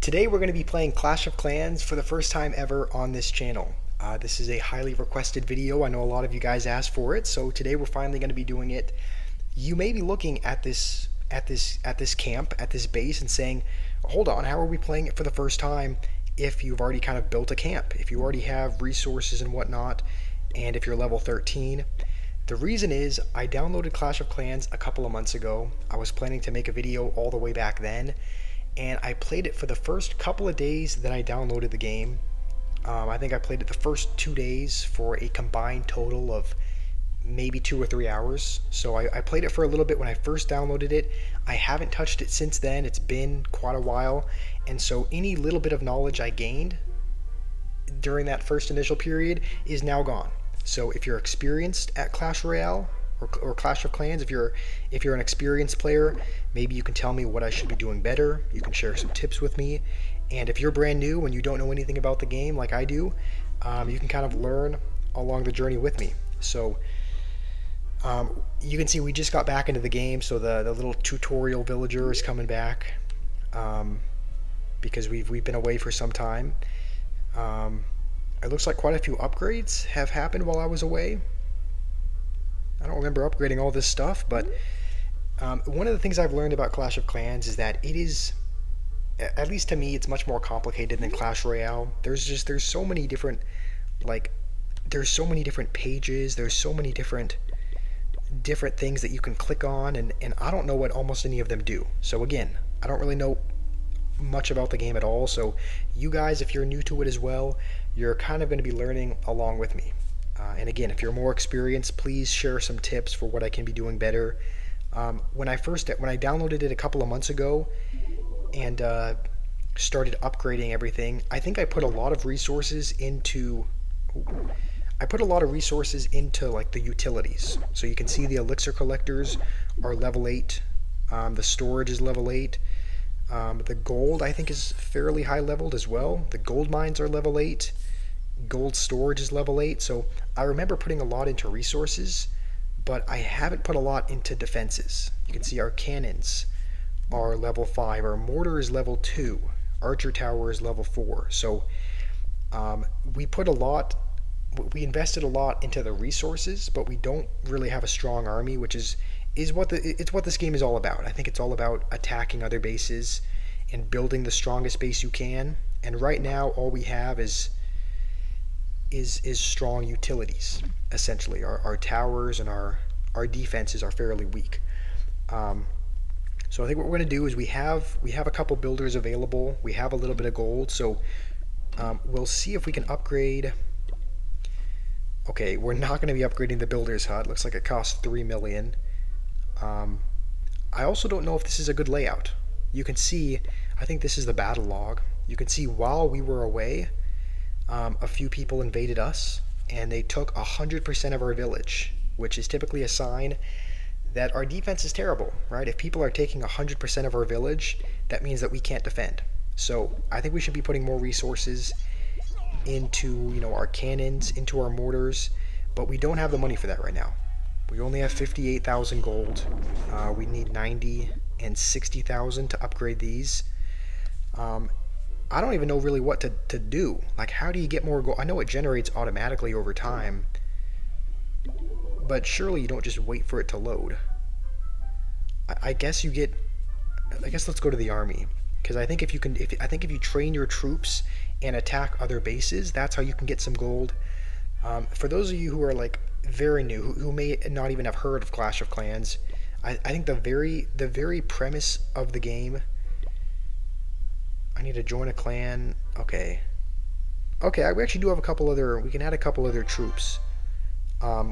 Today we're going to be playing Clash of Clans for the first time ever on this channel. This is a highly requested video. I know a lot of you guys asked for it, so today we're finally going to be doing it. You may be looking at this camp, at this base, and saying, "Hold on, how are we playing it for the first time?" If you've already kind of built a camp, if you already have resources and whatnot, and if you're level 13. The reason is I downloaded Clash of Clans a couple of months ago. I was planning to make a video all the way back then, and I played it for the first couple of days that I downloaded the game. I think I played it the first 2 days for a combined total of maybe 2 or 3 hours. So I played it for a little bit when I first downloaded it. I haven't touched it since then. It's been quite a while. And so any little bit of knowledge I gained during that first initial period is now gone. So if you're experienced at Clash Royale or Clash of Clans, if you're an experienced player, maybe you can tell me what I should be doing better. You can share some tips with me. And if you're brand new and you don't know anything about the game like I do, you can kind of learn along the journey with me. So you can see we just got back into the game, so the little tutorial villager is coming back because we've been away for some time. It looks like quite a few upgrades have happened while I was away. I don't remember upgrading all this stuff, but one of the things I've learned about Clash of Clans is that it is, at least to me, it's much more complicated than Clash Royale. There's so many different, there's so many different pages, there's so many different things that you can click on, and I don't know what almost any of them do. So again, I don't really know much about the game at all, so you guys, if you're new to it as well, you're kind of going to be learning along with me. And again, if you're more experienced, please share some tips for what I can be doing better. When I downloaded it a couple of months ago and started upgrading everything, I think I put a lot of resources into like the utilities. So you can see the elixir collectors are level 8, the storage is level 8. The gold, I think, is fairly high leveled as well. The gold mines are level 8. Gold storage is level 8. So I remember putting a lot into resources, but I haven't put a lot into defenses. You can see our cannons are level 5. Our mortar is level 2. Archer tower is level 4. So we invested a lot into the resources, but we don't really have a strong army, which is what this game is all about. I think it's all about attacking other bases and building the strongest base you can. And right now, all we have is strong utilities. Essentially, our towers and our defenses are fairly weak. So I think what we're going to do is we have a couple builders available. We have a little bit of gold, so we'll see if we can upgrade. Okay, we're not going to be upgrading the builder's hut. Looks like it costs 3 million. I also don't know if this is a good layout. You can see, I think this is the battle log. You can see while we were away, a few people invaded us, and they took 100% of our village, which is typically a sign that our defense is terrible, right? If people are taking 100% of our village, that means that we can't defend. So I think we should be putting more resources into, our cannons, into our mortars, but we don't have the money for that right now. We only have 58,000 gold. We need 90 and 60,000 to upgrade these. I don't even know really what to do. Like, how do you get more gold? I know it generates automatically over time, but surely you don't just wait for it to load. I guess let's go to the army, because I think if you train your troops and attack other bases, that's how you can get some gold. For those of you who are like very new, who may not even have heard of Clash of Clans, I think the very premise of the game. I need to join a clan. Okay, we actually do have we can add a couple other troops.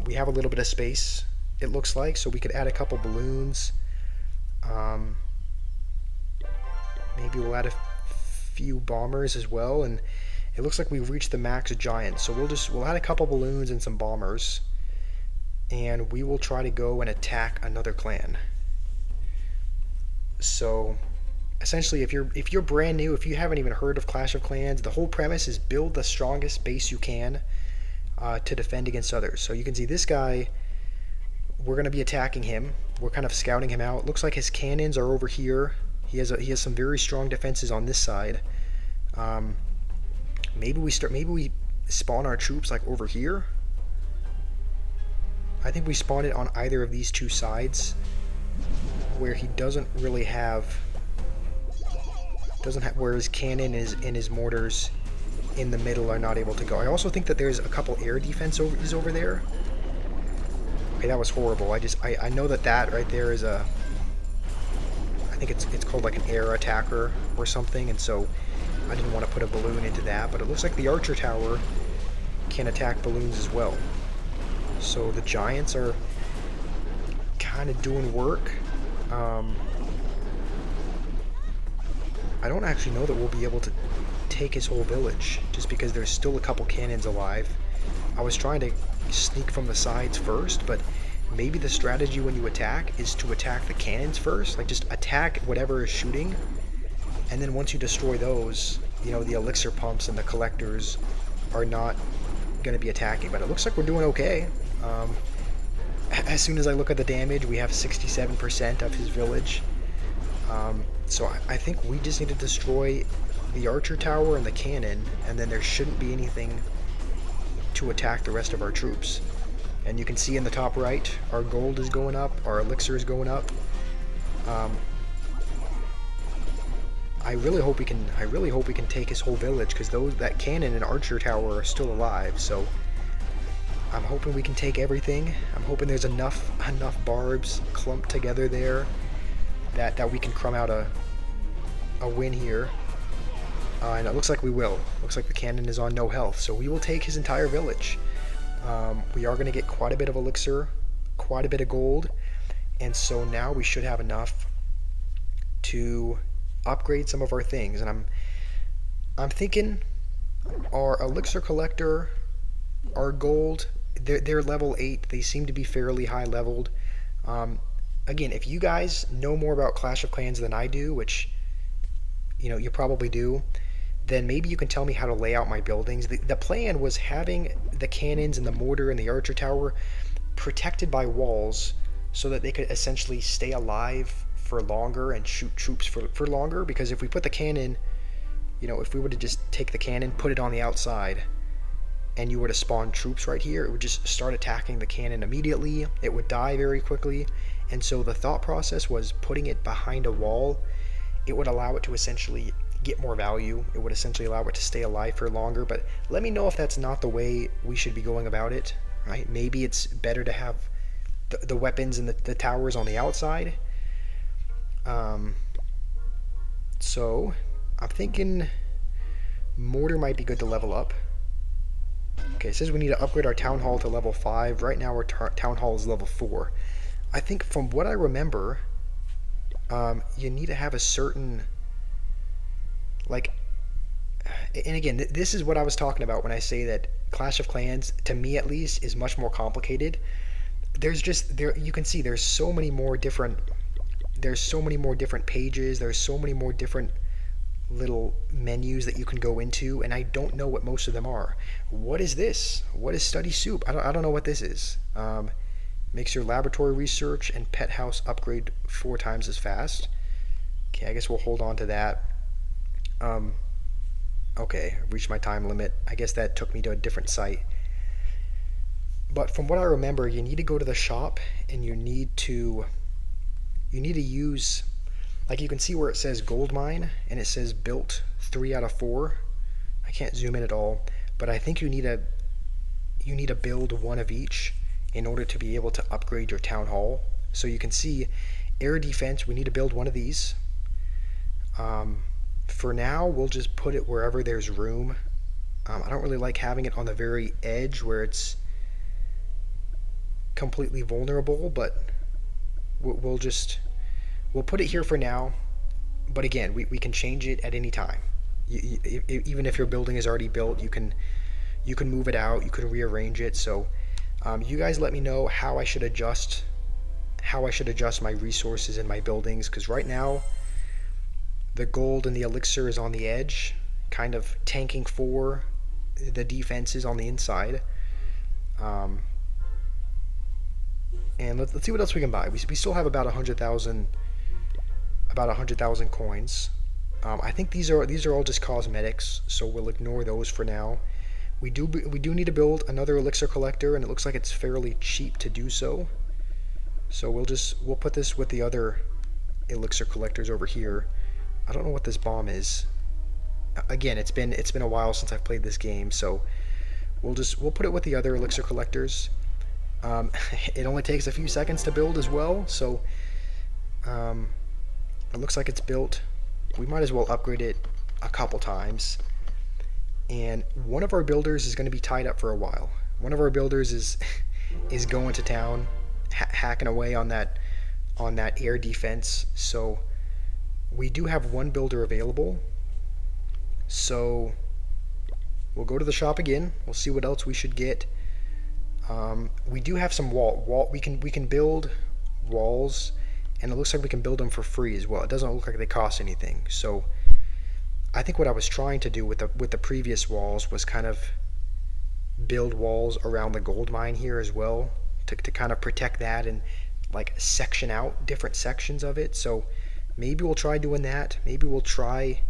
We have a little bit of space, it looks like, so we could add a couple balloons. Maybe we'll add a few bombers as well, and it looks like we've reached the max giant, so we'll add a couple balloons and some bombers, and we will try to go and attack another clan. So essentially, if you're brand new, if you haven't even heard of Clash of Clans, the whole premise is build the strongest base you can to defend against others. So you can see this guy, we're going to be attacking him. We're kind of scouting him out. Looks like his cannons are over here. He has some very strong defenses on this side. Um, maybe we spawn our troops like over here. I think we spawn it on either of these two sides, where he doesn't have where his cannon is and his mortars in the middle are not able to go. I also think that there's a couple air defense is over there. Okay, that was horrible. I know that right there is a, I think it's called like an air attacker or something, and so I didn't want to put a balloon into that, but it looks like the archer tower can attack balloons as well. So the giants are kind of doing work. I don't actually know that we'll be able to take his whole village, just because there's still a couple cannons alive. I was trying to sneak from the sides first, but maybe the strategy when you attack is to attack the cannons first. Like, just attack whatever is shooting, and then once you destroy those, you know, the elixir pumps and the collectors are not going to be attacking. But it looks like we're doing okay. As soon as I look at the damage, we have 67% of his village. So I think we just need to destroy the archer tower and the cannon, and then there shouldn't be anything to attack the rest of our troops. And you can see in the top right, our gold is going up, our elixir is going up. I really hope we can take his whole village, because that cannon and archer tower are still alive. So I'm hoping we can take everything. I'm hoping there's enough barbs clumped together there that we can crumb out a win here. And it looks like we will. Looks like the cannon is on no health, so we will take his entire village. We are going to get quite a bit of elixir, quite a bit of gold, and so now we should have enough to upgrade some of our things. And I'm thinking our elixir collector, our gold, they're level 8. They seem to be fairly high leveled. Again, if you guys know more about Clash of Clans than I do, which, you know, you probably do, then maybe you can tell me how to lay out my buildings. The plan was having the cannons and the mortar and the archer tower protected by walls so that they could essentially stay alive for longer and shoot troops for longer. Because if we put the cannon, you know, if we were to just take the cannon, put it on the outside, and you were to spawn troops right here, it would just start attacking the cannon immediately. It would die very quickly. And so the thought process was putting it behind a wall. It would allow it to essentially get more value. It would essentially allow it to stay alive for longer. But let me know if that's not the way we should be going about it, right? Maybe it's better to have the weapons and the towers on the outside. So I'm thinking mortar might be good to level up. Okay, it says we need to upgrade our town hall to level 5. Right now our town hall is level 4. I think from what I remember, you need to have a certain, like, and again, this is what I was talking about when I say that Clash of Clans, to me at least, is much more complicated. You can see there's so many more different pages, there's so many more different little menus that you can go into, and I don't know what most of them are. What is this? What is Study Soup? I don't know what this is. Makes your laboratory research and pet house upgrade 4 times as fast. Okay, I guess we'll hold on to that. Okay, I've reached my time limit. I guess that took me to a different site. But from what I remember, you need to go to the shop and you need to use, like, you can see where it says gold mine and it says built 3 out of 4. I can't zoom in at all, but I think you need to build one of each in order to be able to upgrade your town hall. So you can see air defense, we need to build one of these. For now, we'll just put it wherever there's room. I don't really like having it on the very edge where it's completely vulnerable, but we'll put it here for now. But again, we can change it at any time. Even if your building is already built, you can move it out, you can rearrange it. So you guys let me know how I should adjust my resources and my buildings, because right now the gold and the elixir is on the edge, kind of tanking for the defenses on the inside. And let's see what else we can buy. We still have about 100,000 coins. I think these are all just cosmetics, so we'll ignore those for now. We do need to build another elixir collector, and it looks like it's fairly cheap to do so. So we'll put this with the other elixir collectors over here. I don't know what this bomb is. Again, it's been a while since I've played this game, so we'll put it with the other elixir collectors. It only takes a few seconds to build as well, so it looks like it's built. We might as well upgrade it a couple times. And one of our builders is going to be tied up for a while. One of our builders is is going to town, hacking away on that air defense. So we do have one builder available. So we'll go to the shop again. We'll see what else we should get. We do have some wall. We can build walls, and it looks like we can build them for free as well. It doesn't look like they cost anything. So I think what I was trying to do with the previous walls was kind of build walls around the gold mine here as well to kind of protect that and like section out different sections of it. So maybe we'll try doing that. Maybe we'll try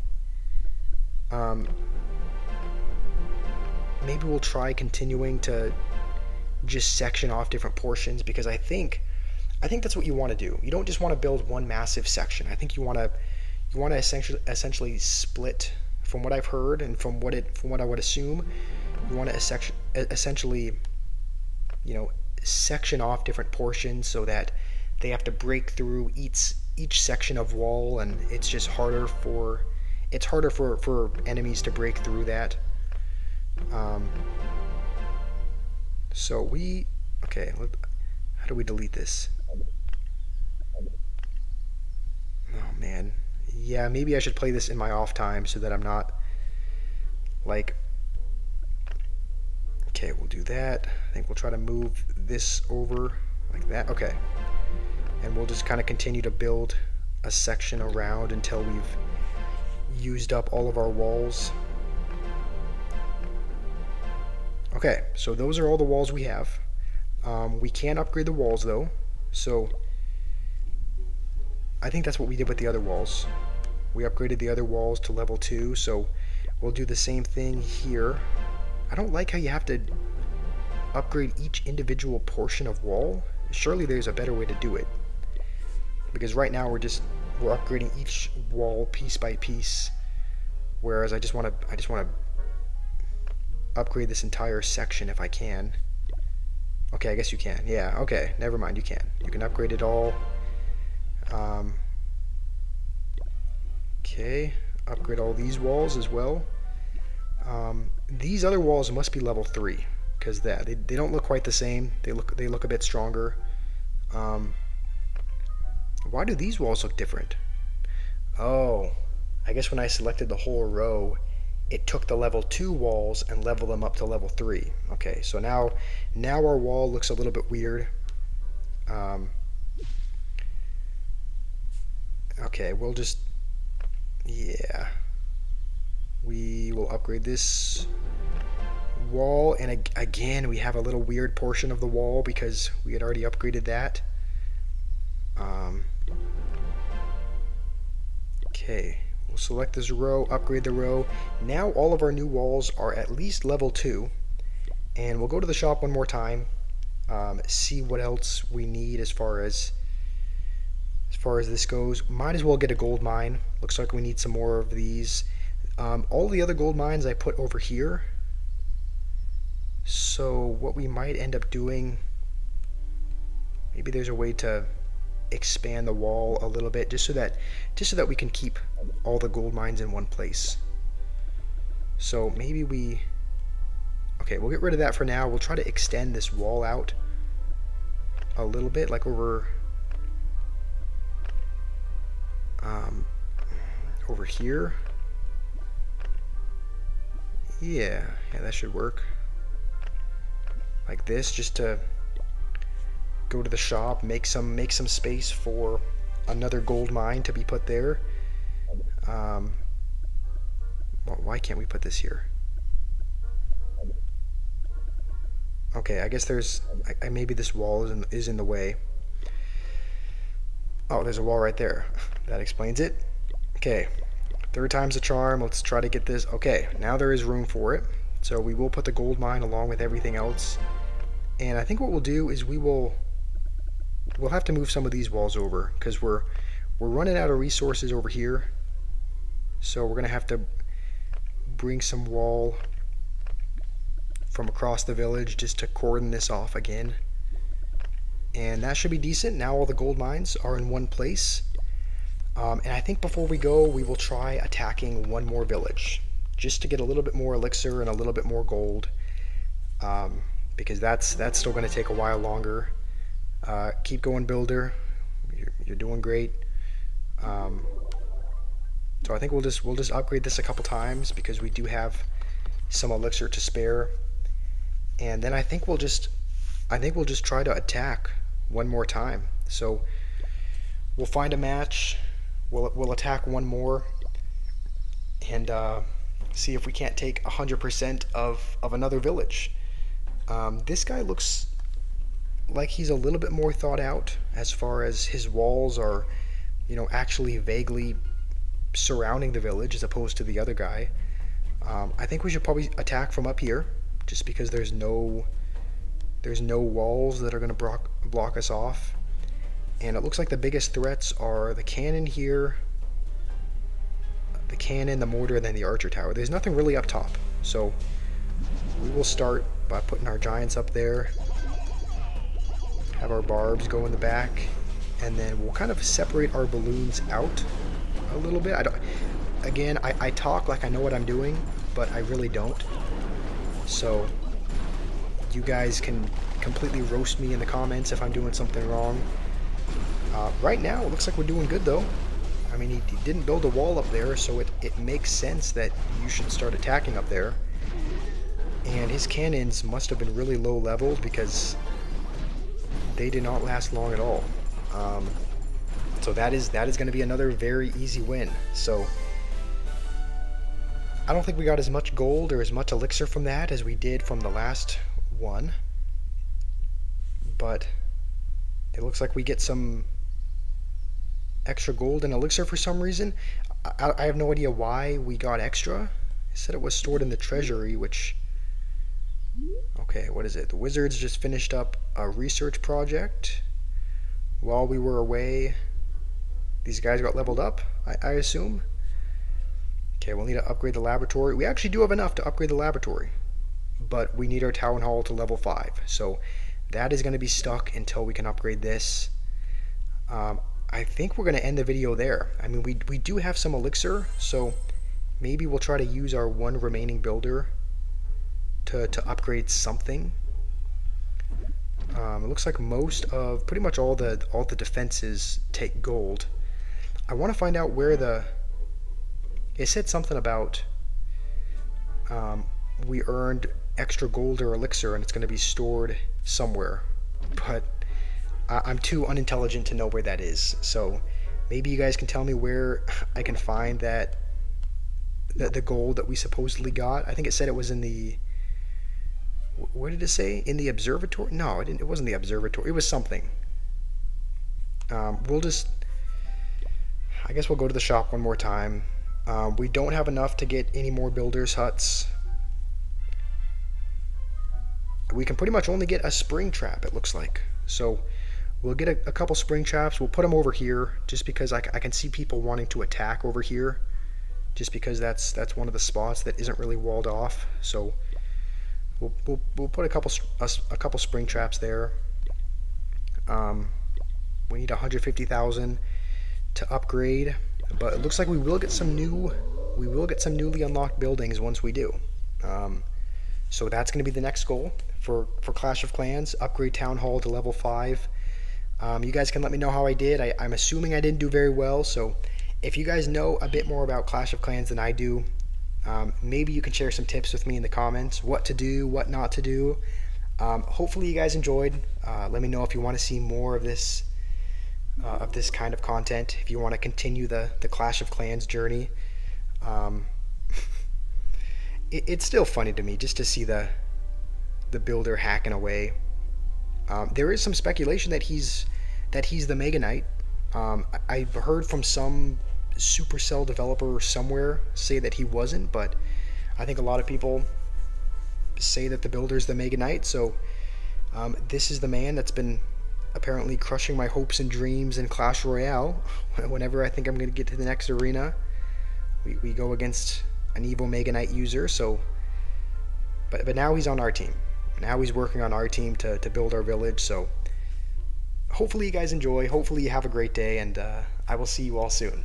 continuing to just section off different portions, because I think that's what you want to do. You don't just want to build one massive section. I think you want to essentially split, from what I've heard and from what I would assume, you want to essentially, section off different portions so that they have to break through each section of wall, and it's just harder for enemies to break through that. How do we delete this? Oh man, yeah, maybe I should play this in my off time so that I'm not like. Okay, we'll do that. I think we'll try to move this over like that. Okay, and we'll just kind of continue to build a section around until we've used up all of our walls. Okay, so those are all the walls we have. We can upgrade the walls though, so I think that's what we did with the other walls. We upgraded the other walls to level 2, so we'll do the same thing here. I don't like how you have to upgrade each individual portion of wall. Surely there's a better way to do it, because right now we're upgrading each wall piece by piece, whereas I just want to upgrade this entire section if I can. Okay, I guess you can. Yeah, okay, never mind, you can. You can upgrade it all. Okay, upgrade all these walls as well. These other walls must be level 3, because they don't look quite the same. They look a bit stronger. Why do these walls look different? Oh, I guess when I selected the whole row, it took the level 2 walls and leveled them up to level 3. Okay, so now our wall looks a little bit weird. Okay, we'll just, yeah, we will upgrade this wall, and again we have a little weird portion of the wall because we had already upgraded that. Okay, we'll select this row, upgrade the row. Now all of our new walls are at least level 2, and we'll go to the shop one more time, see what else we need as far as this goes. Might as well get a gold mine. Looks like we need some more of these. All the other gold mines I put over here. So what we might end up doing, maybe there's a way to expand the wall a little bit, just so that we can keep all the gold mines in one place. So maybe we'll get rid of that for now. We'll try to extend this wall out a little bit, like over here. Yeah, that should work. Like this, just to go to the shop, make some space for another gold mine to be put there. Why can't we put this here? Okay, I guess maybe this wall is in the way. Oh, there's a wall right there. That explains it. Okay, Third time's a charm. Let's try to get this. Okay, now there is room for it. So we will put the gold mine along with everything else. And I think what we'll do is we'll have to move some of these walls over because we're running out of resources over here. So we're gonna have to bring some wall from across the village just to cordon this off again. And that should be decent. Now all the gold mines are in one place. And I think before we go, we will try attacking one more village just to get a little bit more elixir and a little bit more gold, because that's still going to take a while longer. Keep going, builder. You're doing great. So I think we'll just upgrade this a couple times because we do have some elixir to spare, and then I think we'll just try to attack one more time. So we'll find a match. We'll attack one more and see if we can't take 100% of another village. This guy looks like he's a little bit more thought out as far as his walls are, actually vaguely surrounding the village as opposed to the other guy. I think we should probably attack from up here just because there's no walls that are going to block us off. And it looks like the biggest threats are the cannon here, the cannon, the mortar, and then the archer tower. There's nothing really up top. So we will start by putting our giants up there, have our barbs go in the back, and then we'll kind of separate our balloons out a little bit. I talk like I know what I'm doing, but I really don't. So you guys can completely roast me in the comments if I'm doing something wrong. Right now, it looks like we're doing good, though. I mean, he didn't build a wall up there, so it makes sense that you should start attacking up there. And his cannons must have been really low leveled because they did not last long at all. So that is going to be another very easy win. So I don't think we got as much gold or as much elixir from that as we did from the last one. But it looks like we get some extra gold and elixir for some reason. I have no idea why we got extra. It said it was stored in the treasury, which... Okay, what is it? The wizards just finished up a research project. While we were away, these guys got leveled up, I assume. Okay, we'll need to upgrade the laboratory. We actually do have enough to upgrade the laboratory, but we need our town hall to level 5. So that is going to be stuck until we can upgrade this. I think we're going to end the video there. I mean, we do have some elixir, so maybe we'll try to use our one remaining builder to upgrade something. It looks like pretty much all the defenses take gold. I want to find out where it said something about we earned extra gold or elixir and it's going to be stored somewhere, but I'm too unintelligent to know where that is. So maybe you guys can tell me where I can find the gold that we supposedly got. I think it said it was in the... Where did it say? In the observatory? No, it wasn't the observatory. It was something. I guess we'll go to the shop one more time. We don't have enough to get any more builders' huts. We can pretty much only get a spring trap, it looks like. So we'll get a couple spring traps. We'll put them over here just because I can see people wanting to attack over here. Just because that's one of the spots that isn't really walled off. So we'll put a couple spring traps there. We need 150,000 to upgrade, but it looks like we will get some newly unlocked buildings once we do. So that's going to be the next goal for Clash of Clans: upgrade Town Hall to level 5. You guys can let me know how I did. I'm assuming I didn't do very well, so if you guys know a bit more about Clash of Clans than I do, maybe you can share some tips with me in the comments, what to do, what not to do. Hopefully you guys enjoyed. Let me know if you want to see more of this kind of content, if you want to continue the Clash of Clans journey. It's still funny to me just to see the builder hacking away. There is some speculation that he's the Mega Knight. I've heard from some Supercell developer somewhere say that he wasn't, but I think a lot of people say that the builder's the Mega Knight. So this is the man that's been apparently crushing my hopes and dreams in Clash Royale. Whenever I think I'm going to get to the next arena, we go against an evil Mega Knight user. So, but now he's on our team. Now he's working on our team to build our village. So hopefully you guys enjoy. Hopefully you have a great day, and I will see you all soon.